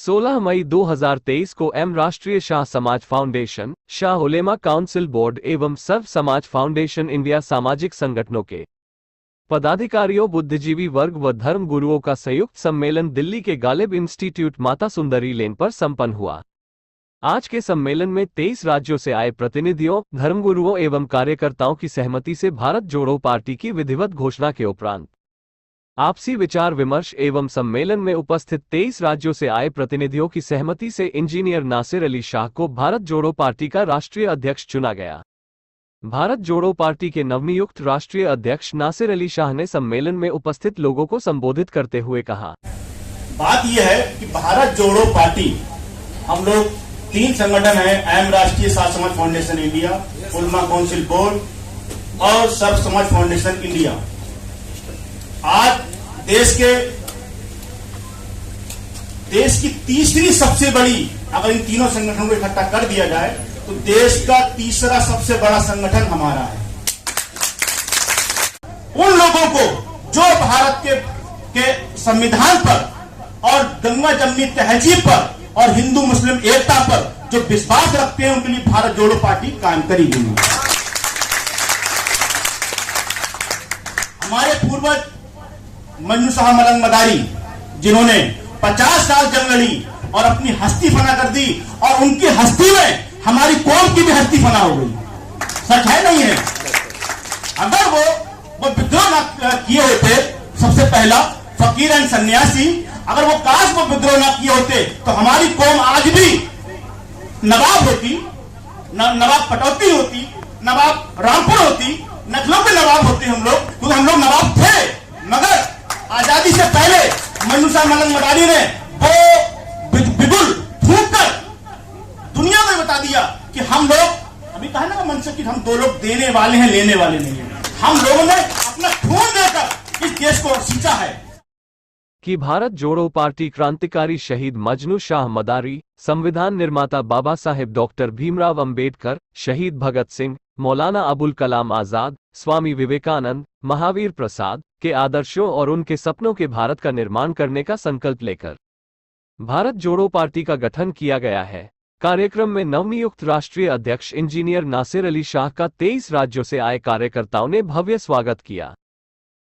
16 मई 2023 को राष्ट्रीय शाह समाज फाउंडेशन, शाह उलेमा काउंसिल बोर्ड एवं सर्व समाज फाउंडेशन इंडिया सामाजिक संगठनों के पदाधिकारियों, बुद्धिजीवी वर्ग व धर्म गुरुओं का संयुक्त सम्मेलन दिल्ली के गालिब इंस्टीट्यूट माता सुंदरी लेन पर संपन्न हुआ। आज के सम्मेलन में 23 राज्यों से आए प्रतिनिधियों, धर्मगुरुओं एवं कार्यकर्ताओं की सहमति से भारत जोड़ो पार्टी की विधिवत घोषणा के उपरांत आपसी विचार विमर्श एवं सम्मेलन में उपस्थित 23 राज्यों से आए प्रतिनिधियों की सहमति से इंजीनियर नासिर अली शाह को भारत जोड़ो पार्टी का राष्ट्रीय अध्यक्ष चुना गया। भारत जोड़ो पार्टी के नवनियुक्त राष्ट्रीय अध्यक्ष नासिर अली शाह ने सम्मेलन में उपस्थित लोगों को संबोधित करते हुए कहा, बात यह है कि भारत जोड़ो पार्टी, हम लोग 3 संगठन हैं, राष्ट्रीय शाह समाज फाउंडेशन इंडिया, उलमा काउंसिल बोर्ड और सर्व समाज फाउंडेशन इंडिया। आज देश की तीसरी सबसे बड़ी, अगर इन तीनों संगठनों को इकट्ठा कर दिया जाए तो देश का तीसरा सबसे बड़ा संगठन हमारा है। उन लोगों को जो भारत के संविधान पर और गंगा जमनी तहजीब पर और हिंदू मुस्लिम एकता पर जो विश्वास रखते हैं, उनके लिए भारत जोड़ो पार्टी कायम करी हुई है। हमारे पूर्वज मंजू शाह मलंग मदारी, जिन्होंने 50 साल जंग लड़ी और अपनी हस्ती फना कर दी, और उनकी हस्ती में हमारी कौम की भी हस्ती फना हो गई। सच है नहीं है? अगर वो विद्रोह न किए होते, सबसे पहला फकीर एंड सन्यासी, अगर वो काश वो विद्रोह न किए होते तो हमारी कौम आज भी नवाब होती, नवाब पटौती होती, नवाब रामपुर होती, नकलों के नवाब होते हम लोग, क्योंकि हम लोग नवाब थे। मगर आजादी से पहले मंजू शाह मलंग मदारी ने वो बिगुल फूंक कर दुनिया में बता दिया कि हम लोग, अभी कहा ना मन से कि हम 2 लोग देने वाले हैं, लेने वाले नहीं हैं। हम लोगों ने अपना खून देकर इस देश को सींचा है। कि भारत जोड़ो पार्टी क्रांतिकारी शहीद मजनू शाह मदारी, संविधान निर्माता बाबा साहेब डॉक्टर भीमराव अंबेडकर, शहीद भगत सिंह, मौलाना अबुल कलाम आजाद, स्वामी विवेकानंद, महावीर प्रसाद के आदर्शों और उनके सपनों के भारत का निर्माण करने का संकल्प लेकर भारत जोड़ो पार्टी का गठन किया गया है। कार्यक्रम में नवनियुक्त राष्ट्रीय अध्यक्ष इंजीनियर नासिर अली शाह का 23 राज्यों से आए कार्यकर्ताओं ने भव्य स्वागत किया।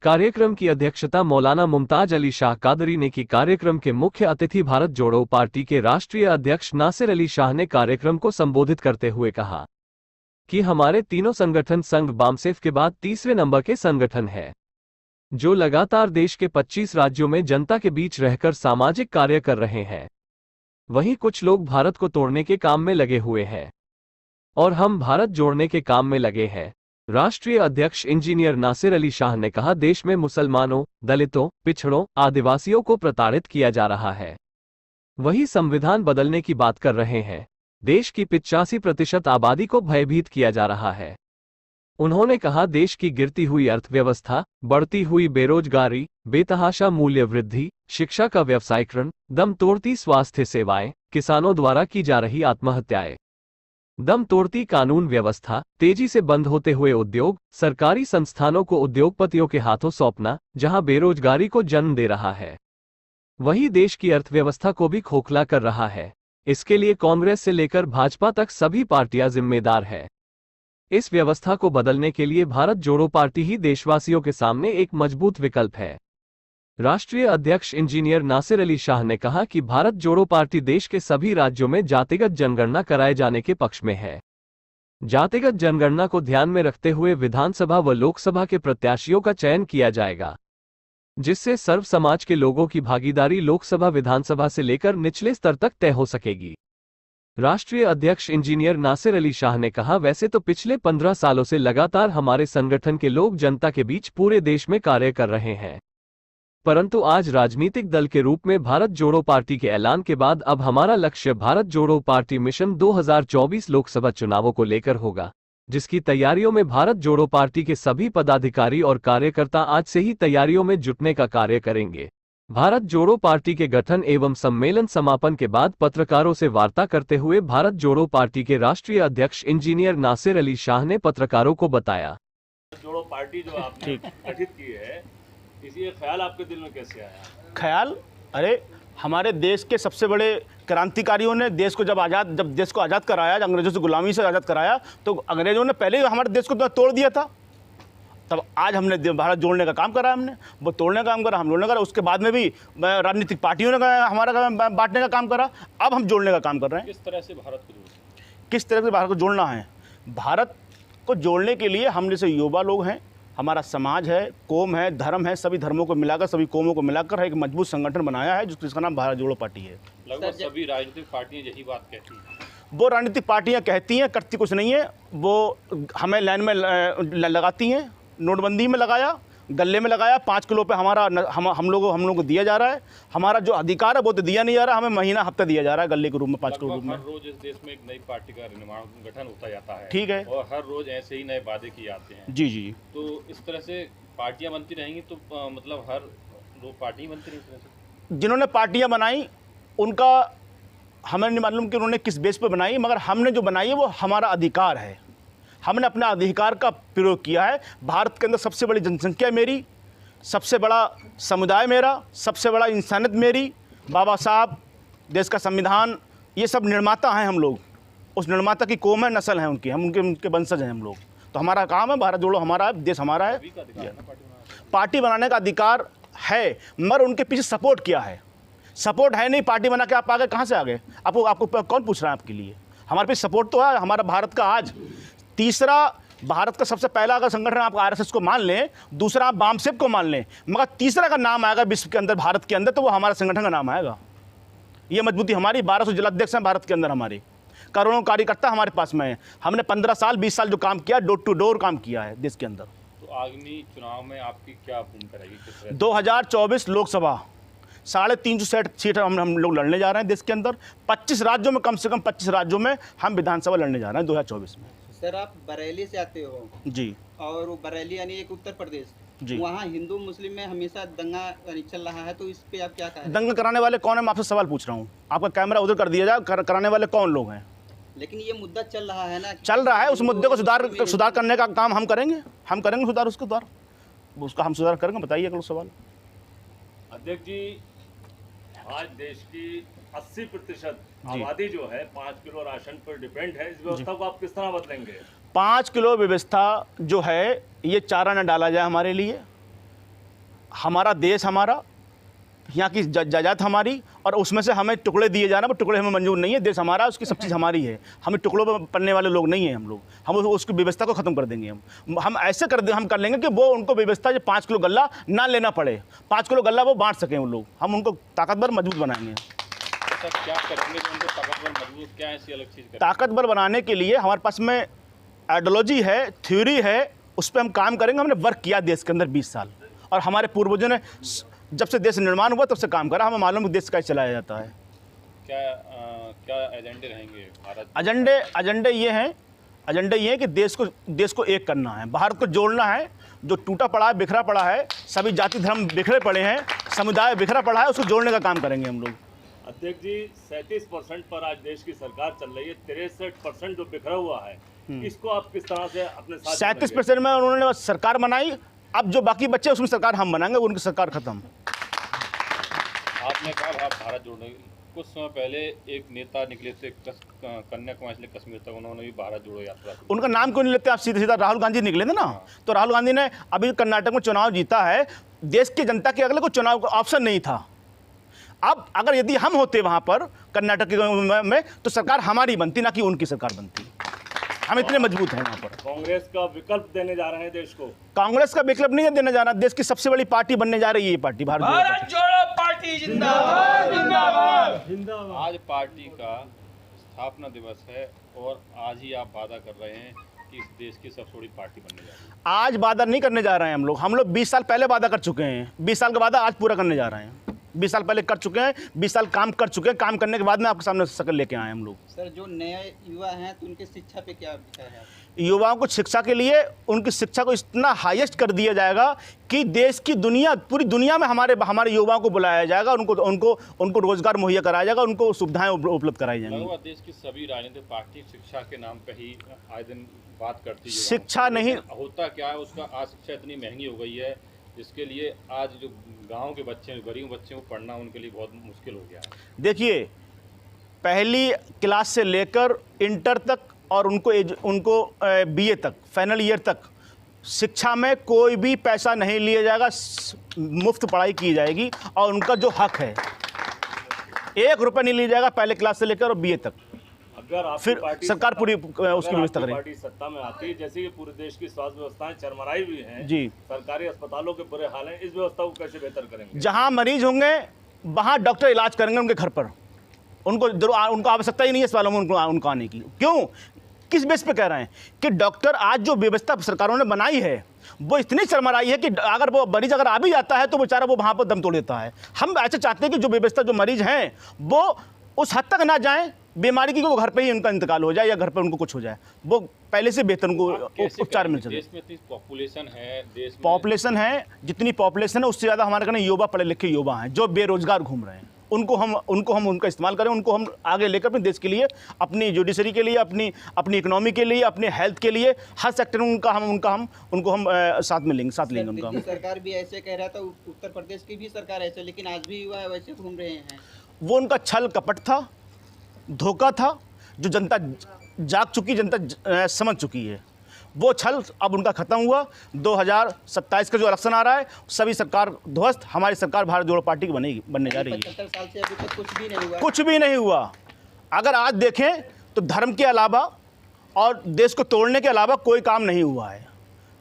कार्यक्रम की अध्यक्षता मौलाना मुमताज अली शाह कादरी ने की। कार्यक्रम के मुख्य अतिथि भारत जोड़ो पार्टी के राष्ट्रीय अध्यक्ष नासिर अली शाह ने कार्यक्रम को संबोधित करते हुए कहा कि हमारे तीनों संगठन संघ बामसेफ के बाद तीसरे नंबर के संगठन है, जो लगातार देश के 25 राज्यों में जनता के बीच रहकर सामाजिक कार्य कर रहे हैं। वहीं कुछ लोग भारत को तोड़ने के काम में लगे हुए हैं और हम भारत जोड़ने के काम में लगे हैं। राष्ट्रीय अध्यक्ष इंजीनियर नासिर अली शाह ने कहा, देश में मुसलमानों, दलितों, पिछड़ों, आदिवासियों को प्रताड़ित किया जा रहा है। वही संविधान बदलने की बात कर रहे हैं। देश की 85% आबादी को भयभीत किया जा रहा है। उन्होंने कहा, देश की गिरती हुई अर्थव्यवस्था, बढ़ती हुई बेरोजगारी, बेतहाशा मूल्य वृद्धि, शिक्षा का व्यवसायीकरण, दम तोड़ती स्वास्थ्य सेवाएं, किसानों द्वारा की जा रही आत्महत्याएं, दम तोड़ती कानून व्यवस्था, तेजी से बंद होते हुए उद्योग, सरकारी संस्थानों को उद्योगपतियों के हाथों सौंपना, जहां बेरोजगारी को जन्म दे रहा है, वही देश की अर्थव्यवस्था को भी खोखला कर रहा है। इसके लिए कांग्रेस से लेकर भाजपा तक सभी पार्टियां जिम्मेदार है। इस व्यवस्था को बदलने के लिए भारत जोड़ो पार्टी ही देशवासियों के सामने एक मजबूत विकल्प है। राष्ट्रीय अध्यक्ष इंजीनियर नासिर अली शाह ने कहा कि भारत जोड़ो पार्टी देश के सभी राज्यों में जातिगत जनगणना कराए जाने के पक्ष में है। जातिगत जनगणना को ध्यान में रखते हुए विधानसभा व लोकसभा के प्रत्याशियों का चयन किया जाएगा, जिससे सर्व समाज के लोगों की भागीदारी लोकसभा, विधानसभा से लेकर निचले स्तर तक तय हो सकेगी। राष्ट्रीय अध्यक्ष इंजीनियर नासिर अली शाह ने कहा, वैसे तो पिछले 15 सालों से लगातार हमारे संगठन के लोग जनता के बीच पूरे देश में कार्य कर रहे हैं, परंतु आज राजनीतिक दल के रूप में भारत जोड़ो पार्टी के ऐलान के बाद अब हमारा लक्ष्य भारत जोड़ो पार्टी मिशन 2024 लोकसभा चुनावों को लेकर होगा, जिसकी तैयारियों में भारत जोड़ो पार्टी के सभी पदाधिकारी और कार्यकर्ता आज से ही तैयारियों में जुटने का कार्य करेंगे। भारत जोड़ो पार्टी के गठन एवं सम्मेलन समापन के बाद पत्रकारों से वार्ता करते हुए भारत जोड़ो पार्टी के राष्ट्रीय अध्यक्ष इंजीनियर नासिर अली शाह ने पत्रकारों को बताया, जोड़ो पार्टी जो आपने गठित की है, इसी ख्याल आपके दिल में कैसे आया? ख्याल, अरे हमारे देश के सबसे बड़े क्रांतिकारियों ने देश को जब देश को आज़ाद कराया, जब अंग्रेज़ों से गुलामी से आज़ाद कराया, तो अंग्रेज़ों ने पहले ही हमारे देश को तोड़ दिया था। तब आज हमने भारत जोड़ने का काम करा, हमने वो तोड़ने का काम करा, हम जोड़ने का। उसके बाद में भी राजनीतिक पार्टियों ने हमारा बांटने का काम करा, अब हम जोड़ने का काम कर रहे हैं। किस तरह से भारत को किस तरह से भारत को जोड़ना है? भारत को जोड़ने के लिए हम जैसे युवा लोग हैं, हमारा समाज है, कौम है, धर्म है, सभी धर्मों को मिलाकर, सभी कौमों को मिलाकर एक मजबूत संगठन बनाया है जिसका नाम भारत जोड़ो पार्टी है। लगभग सभी राजनीतिक पार्टियां यही बात कहती हैं। वो राजनीतिक पार्टियां कहती हैं, करती कुछ नहीं है। वो हमें लाइन में लगाती हैं। नोटबंदी में लगाया, गले में लगाया, 5 किलो पे हमारा हम लोगों को दिया जा रहा है। हमारा जो अधिकार है वो तो दिया नहीं जा रहा, हमें महीना हफ्ता दिया जा रहा है गले के रूप में, 5 किलो रूप में। हर रोज इस देश में एक नई पार्टी का निर्माण गठन होता जाता है, ठीक है, और हर रोज ऐसे ही नए वादे किए जाते हैं। जी जी। तो इस तरह से पार्टियां बनती रहेंगी तो मतलब हर रोज पार्टी बनती रहेगी इस तरह से। जिन्होंने पार्टियां बनाई उनका हमें नहीं मालूम कि उन्होंने किस बेस पे बनाई, मगर हमने जो बनाई है वो हमारा अधिकार है। हमने अपना अधिकार का प्रयोग किया है। भारत के अंदर सबसे बड़ी जनसंख्या मेरी, सबसे बड़ा समुदाय मेरा, सबसे बड़ा इंसानियत मेरी, बाबा साहब, देश का संविधान, ये सब निर्माता हैं हम लोग। उस निर्माता की कौम है, नस्ल है उनकी, हम उनके वंशज हैं हम लोग। तो हमारा काम है, भारत जोड़ो हमारा है, देश हमारा है। पार्टी बनाने का अधिकार है, मगर उनके पीछे सपोर्ट किया है। सपोर्ट है नहीं, पार्टी बना के आप आगे कहाँ से आ गए? आपको कौन पूछ रहा है आपके लिए? हमारे पीछे सपोर्ट तो है। हमारा भारत का आज तीसरा, भारत का सबसे पहला अगर संगठन आप आरएसएस को मान लें, दूसरा आप बामसेप को मान लें, मगर तीसरा का नाम आएगा विश्व के अंदर, भारत के अंदर, तो वो हमारा संगठन का नाम आएगा। ये मजबूती हमारी। 1200 जिलाध्यक्ष हैं भारत के अंदर हमारे, करोड़ों कार्यकर्ता हमारे पास में है। हमने 15 साल 20 साल जो काम किया, डोर टू डोर काम किया है देश के अंदर। तो आगामी चुनाव में आपकी क्या भूमिका रहेगी? 2024 लोकसभा 350 सीट हम लोग लड़ने जा रहे हैं देश के अंदर। 25 राज्यों में, कम से कम 25 राज्यों में हम विधानसभा लड़ने जा रहे हैं 2024 में। सर, आप बरेली से आते हो जी, और वो बरेली यानी एक उत्तर प्रदेश जी, वहाँ हिंदू मुस्लिम में हमेशा दंगा चल रहा है, तो इस पे आप क्या कहें? दंगा कराने वाले कौन है? मैं आपसे सवाल पूछ रहा हूँ। आपका कैमरा उधर कर दिया जाए, कराने वाले कौन लोग हैं? लेकिन ये मुद्दा चल रहा है ना, चल रहा है। उस मुद्दे को सुधार करने का काम हम करेंगे सुधार, उसका हम सुधार करेंगे। बताइए अगला सवाल। अध्यक्ष जी, आज देश की 80% आबादी जो है 5 किलो राशन पर डिपेंड है। इस व्यवस्था को आप किस तरह बदलेंगे? 5 किलो व्यवस्था जो है, ये चारा न डाला जाए हमारे लिए। हमारा देश, हमारा यहाँ की जायदाद हमारी, और उसमें से हमें टुकड़े दिए जा रहे हैं, वो टुकड़े हमें मंजूर नहीं है। देश हमारा, उसकी सब चीज़ हमारी है। हमें टुकड़ों पर पलने वाले लोग नहीं हैं हम लोग। हम उसकी व्यवस्था को ख़त्म कर देंगे। हम ऐसे हम कर लेंगे कि वो उनको व्यवस्था जो 5 किलो गल्ला ना लेना पड़े, 5 किलो गल्ला वो बांट सकें वो लोग। हम उनको ताकतवर मजबूत बनाएंगे। क्या करेंगे उनको ताकतवर मजबूत? क्या ऐसी अलग चीज़ करेंगे? ताकतवर बनाने के लिए हमारे पास में आइडियोलॉजी है, थ्योरी है, उस पर हम काम करेंगे। हमने वर्क किया देश के अंदर 20 साल, और हमारे पूर्वजों ने जब से देश निर्माण हुआ तब से काम करा। हमें मालूम है देश कैसे चलाया जाता है। क्या एजेंडे रहेंगे भारत? एजेंडे ये हैं कि देश को एक करना है, भारत को जोड़ना है। जो टूटा पड़ा है, बिखरा पड़ा है, सभी जाति धर्म बिखरे पड़े हैं, समुदाय बिखरा पड़ा है, उसको जोड़ने का काम करेंगे हम लोग। अध्यक्ष जी, 37% पर आज देश की सरकार चल रही है, 63% जो बिखरा हुआ है, इसको आप किस तरह से अपने साथ? 37% में उन्होंने सरकार बनाई, अब जो बाकी बच्चे उसमें सरकार हम बनाएंगे, उनकी सरकार खत्म। आपने कहा आप भारत जोड़ने, कुछ समय पहले एक नेता निकले थे कन्याकुमारी से कश्मीर तक, उन्होंने भी भारत जोड़ो यात्रा। उनका नाम क्यों नहीं लेते आप? सीधा राहुल गांधी निकले थे ना। तो राहुल गांधी ने अभी कर्नाटक में चुनाव जीता है। देश की जनता के अगले को चुनाव का ऑप्शन नहीं था। अब अगर यदि हम होते वहां पर कर्नाटक में, तो सरकार हमारी बनती, ना कि उनकी सरकार बनती। हम इतने मजबूत हैं वहाँ पर। कांग्रेस का विकल्प देने जा रहे हैं देश को? कांग्रेस का विकल्प नहीं देने जा रहा। देश की सबसे बड़ी पार्टी बनने जा रही है ये पार्टी, भारत जोड़ो पार्टी। जिंदाबाद जिंदाबाद जिंदाबाद। आज पार्टी का स्थापना दिवस है और आज ही आप वादा कर रहे हैं कि इस देश की सबसे बड़ी पार्टी बनने जा रही है। आज वादा नहीं करने जा रहे हैं हम लोग 20 साल पहले वादा कर चुके हैं। 20 साल का वादा आज पूरा करने जा रहे हैं। 20 साल पहले कर चुके हैं, 20 साल काम कर चुके हैं। काम करने के बाद में आपके सामने शक्ल लेके आए हम लोग। सर, जो नए युवा हैं तो उनकी शिक्षा पे क्या विचार है? युवाओं को शिक्षा के लिए उनकी शिक्षा को इतना हाईएस्ट कर दिया जाएगा कि देश की पूरी दुनिया में हमारे युवाओं को बुलाया जाएगा। उनको रोजगार मुहैया कराया जाएगा, उनको सुविधाएं उपलब्ध कराई जाएंगी। देश की सभी राजनीतिक पार्टी शिक्षा के नाम पे ही आए दिन बात करती है। शिक्षा नहीं होता क्या है उसका, आज शिक्षा इतनी महंगी हो गई है इसके लिए आज जो गांव के बच्चे, गरीब बच्चे को पढ़ना उनके लिए बहुत मुश्किल हो गया है। देखिए, पहली क्लास से लेकर इंटर तक और उनको बीए तक, फाइनल ईयर तक शिक्षा में कोई भी पैसा नहीं लिया जाएगा, मुफ्त पढ़ाई की जाएगी और उनका जो हक है 1 रुपया नहीं लिया जाएगा पहले क्लास से लेकर और बीए तक। अगर आपकी फिर पार्टी सरकार पूरी उसकी व्यवस्था करे। पार्टी सत्ता में आती है, जैसे कि पूरे देश की स्वास्थ्य व्यवस्थाएं चरमराई हुई हैं जी, सरकारी अस्पतालों के बुरे हाल हैं, इस व्यवस्था को कैसे बेहतर करेंगे? जहां मरीज होंगे वहां डॉक्टर इलाज करेंगे उनके घर पर, उनको आवश्यकता ही नहीं है अस्पतालों में उनको आने की। क्यों, किस बेस पे कह रहे हैं कि डॉक्टर, आज जो व्यवस्था सरकारों ने बनाई है वो इतनी चरमराई है कि अगर वो मरीज अगर आ भी जाता है तो बेचारा वो वहाँ पर दम तोड़ देता है। हम ऐसे चाहते हैं कि जो व्यवस्था, जो मरीज हैं वो उस हद तक ना जाएं बीमारी की, वो घर पे ही उनका इंतकाल हो जाए या घर पे उनको कुछ हो जाए, वो पहले से बेहतर उनको उपचार मिल सके। देश में इतनी पॉपुलेशन है, देश में पॉपुलेशन है, जितनी पॉपुलेशन है उससे ज़्यादा हमारे कहने युवा, पढ़े लिखे युवा हैं जो बेरोजगार घूम रहे हैं। उनको हम उनका इस्तेमाल करें, उनको हम आगे लेकर अपने देश के लिए, अपनी जुडिशरी के लिए, अपनी इकोनॉमी के लिए, अपने हेल्थ के लिए, हर सेक्टर में उनको हम साथ लेंगे उनका। दिल्ली सरकार भी ऐसे कह रहा था, उत्तर प्रदेश की भी सरकार ऐसे, लेकिन आज भी युवा वैसे घूम रहे हैं। वो उनका छल कपट था, धोखा था, जो जनता जाग चुकी, जनता समझ चुकी है। वो छल अब उनका खत्म हुआ। 2027 का जो इलेक्शन आ रहा है, सभी सरकार ध्वस्त, हमारी सरकार भारत जोड़ो पार्टी की बनने जा रही है। 75 साल से अभी तक कुछ भी नहीं हुआ। कुछ भी नहीं हुआ। अगर आज देखें तो धर्म के अलावा और देश को तोड़ने के अलावा कोई काम नहीं हुआ है।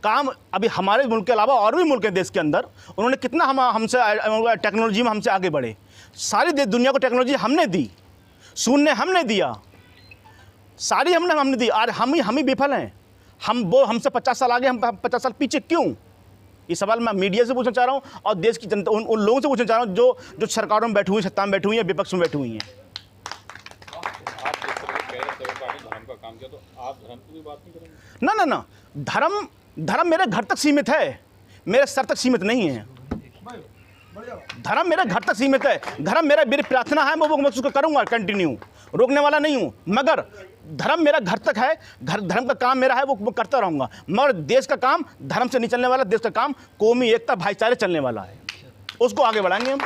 काम अभी हमारे मुल्क के अलावा और भी मुल्क हैं देश के अंदर, उन्होंने कितना हमसे टेक्नोलॉजी में हमसे आगे बढ़े। सारी दुनिया को टेक्नोलॉजी हमने दी, शून्य हमने दिया, सारी हमने दी। और हम ही विफल हैं। वो हमसे 50 साल आगे, हम 50 साल पीछे क्यों? ये सवाल मैं मीडिया से पूछना चाह रहा हूँ और देश की जनता, उन लोगों से पूछना चाह रहा हूँ जो सरकारों में बैठी हुई, सत्ता में बैठी हुई है, विपक्ष में बैठी हुई हैं। आप जिस तरह से कह रहे हैं धर्म का काम किया, तो आप धर्म की भी बात नहीं करेंगे? ना, धर्म मेरे घर तक सीमित है, मेरे सर तक सीमित नहीं है। धर्म मेरे घर तक सीमित है। धर्म मेरी प्रार्थना है, मैं उसको करूँगा कंटिन्यू, रोकने वाला नहीं हूँ। मगर धर्म मेरा घर तक है, धर्म का काम मेरा है, वो करता रहूँगा। मगर देश का काम धर्म से नहीं चलने वाला, देश का काम कौमी एकता, भाईचारे चलने वाला है, उसको आगे बढ़ाएंगे हम।